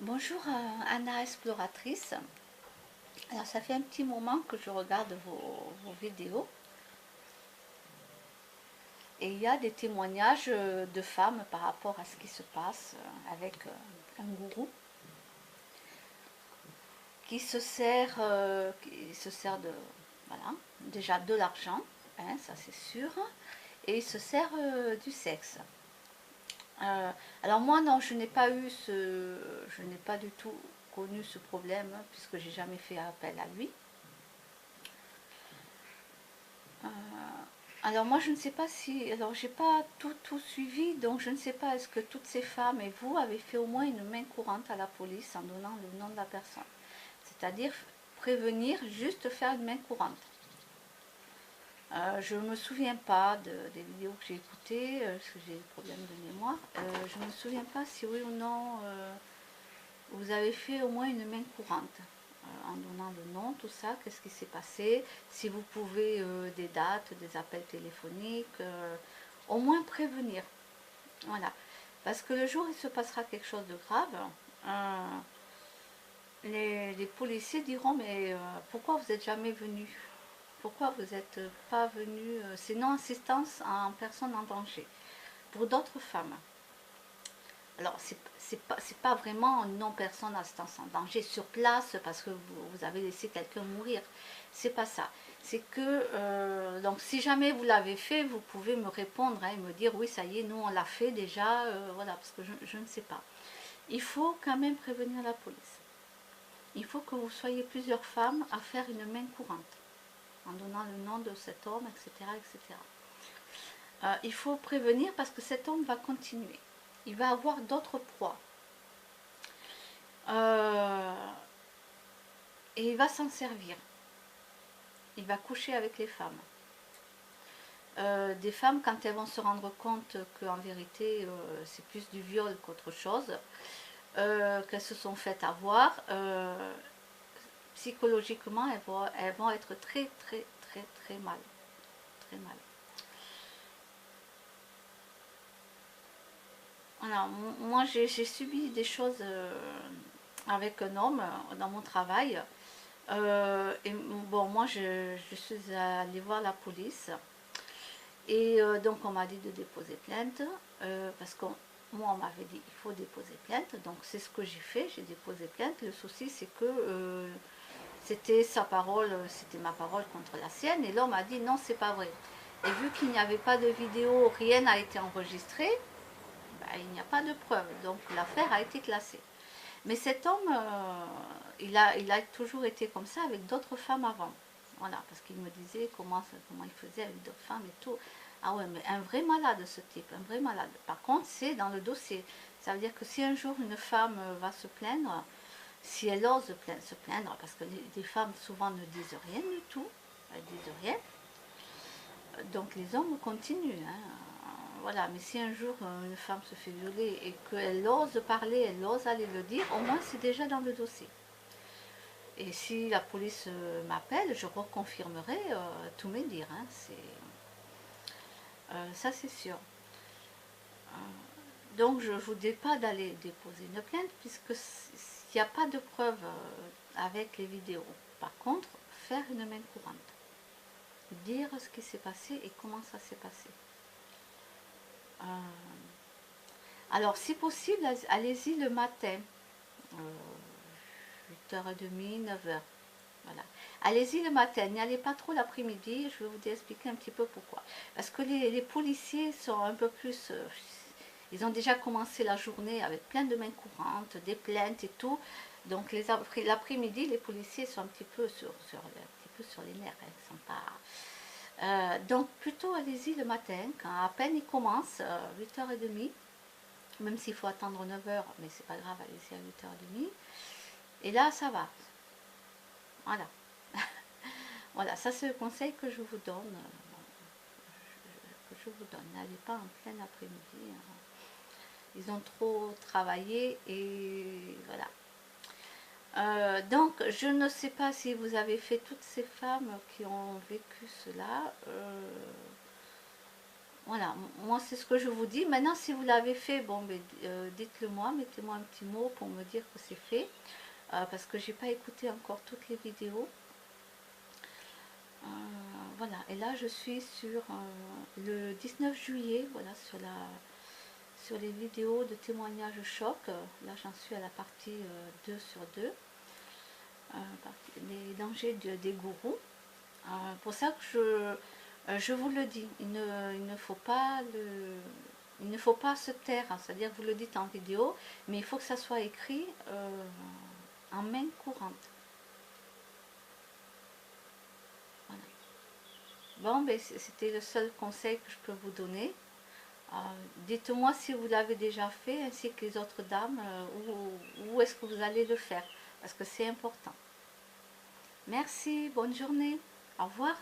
Bonjour Anna Exploratrice. Alors ça fait un petit moment que je regarde vos vidéos et il y a des témoignages de femmes par rapport à ce qui se passe avec un gourou qui se sert de, voilà, déjà de l'argent, hein, ça c'est sûr, et il se sert du sexe. Alors moi non, je n'ai pas du tout connu ce problème puisque j'ai jamais fait appel à lui. Euh, alors moi je ne sais pas si, alors j'ai pas tout suivi, donc je ne sais pas est-ce que toutes ces femmes et vous avez fait au moins une main courante à la police en donnant le nom de la personne. C'est-à-dire prévenir, juste faire une main courante. Je ne me souviens pas des vidéos que j'ai écoutées, parce que j'ai des problèmes de mémoire. Je ne me souviens pas si oui ou non vous avez fait au moins une main courante en donnant le nom, tout ça, qu'est-ce qui s'est passé, si vous pouvez des dates, des appels téléphoniques, au moins prévenir. Voilà. Parce que le jour où il se passera quelque chose de grave, les policiers diront mais pourquoi vous n'êtes jamais venu? Pourquoi vous n'êtes pas venu? C'est non-assistance en personne en danger. Pour d'autres femmes. Alors, c'est pas vraiment une non-personne assistance en danger sur place parce que vous avez laissé quelqu'un mourir. C'est pas ça. C'est que, donc, si jamais vous l'avez fait, vous pouvez me répondre hein, et me dire oui, ça y est, nous on l'a fait déjà, voilà, parce que je ne sais pas. Il faut quand même prévenir la police. Il faut que vous soyez plusieurs femmes à faire une main courante en donnant le nom de cet homme, etc. etc. Il faut prévenir parce que cet homme va continuer. Il va avoir d'autres proies. Et il va s'en servir. Il va coucher avec les femmes. Des femmes, quand elles vont se rendre compte qu'en vérité, c'est plus du viol qu'autre chose, qu'elles se sont faites avoir, psychologiquement, elles vont être très, très, très, très mal. Très mal. Voilà, moi, j'ai subi des choses avec un homme dans mon travail. Et bon, moi, je suis allée voir la police. Et donc, on m'a dit de déposer plainte. Parce que moi, on m'avait dit il faut déposer plainte. Donc, c'est ce que j'ai fait. J'ai déposé plainte. Le souci, c'est que c'était sa parole, c'était ma parole contre la sienne. Et l'homme a dit non, c'est pas vrai. Et vu qu'il n'y avait pas de vidéo, rien n'a été enregistré, ben, il n'y a pas de preuve. Donc, l'affaire a été classée. Mais cet homme, il a toujours été comme ça avec d'autres femmes avant. Voilà, parce qu'il me disait comment il faisait avec d'autres femmes et tout. Ah ouais, mais un vrai malade ce type, un vrai malade. Par contre, c'est dans le dossier. Ça veut dire que si un jour une femme va se plaindre, si elle ose se plaindre, parce que les femmes souvent ne disent rien du tout, elles disent rien, donc les hommes continuent. Hein. Voilà, mais si un jour une femme se fait violer et qu'elle ose parler, elle ose aller le dire, au moins c'est déjà dans le dossier. Et si la police m'appelle, je reconfirmerai tous mes dires. Hein, ça c'est sûr. Donc je ne vous dis pas d'aller déposer une plainte puisque il n'y a pas de preuve avec les vidéos. Par contre, faire une main courante. Dire ce qui s'est passé et comment ça s'est passé. Alors si possible, allez-y le matin. 8h30, 9h. Voilà. Allez-y le matin, n'y allez pas trop l'après-midi, je vais vous expliquer un petit peu pourquoi. Parce que les policiers sont un peu plus... ils ont déjà commencé la journée avec plein de mains courantes, des plaintes et tout. Donc l'après-midi, les policiers sont un petit peu sur les nerfs. Hein, ils sont pas... donc plutôt allez-y le matin, quand à peine ils commencent, 8h30, même s'il faut attendre 9h, mais c'est pas grave, allez-y à 8h30. Et là, ça va. Voilà. Voilà, ça c'est le conseil que je vous donne. N'allez pas en plein après-midi. Hein. Ils ont trop travaillé et voilà. Donc, je ne sais pas si vous avez fait toutes ces femmes qui ont vécu cela. Voilà, moi c'est ce que je vous dis. Maintenant, si vous l'avez fait, bon, ben, dites-le moi, mettez-moi un petit mot pour me dire que c'est fait. Parce que j'ai pas écouté encore toutes les vidéos. Voilà, et là je suis sur le 19 juillet, voilà, sur les vidéos de témoignages choc. Là j'en suis à la partie 2 sur 2, les dangers des gourous. Pour ça que je vous le dis, il ne faut pas il ne faut pas se taire, hein, c'est-à-dire vous le dites en vidéo, mais il faut que ça soit écrit en main courante. Voilà. Bon, ben, c'était le seul conseil que je peux vous donner. Dites-moi si vous l'avez déjà fait, ainsi que les autres dames, où est-ce que vous allez le faire, parce que c'est important. Merci, bonne journée, au revoir.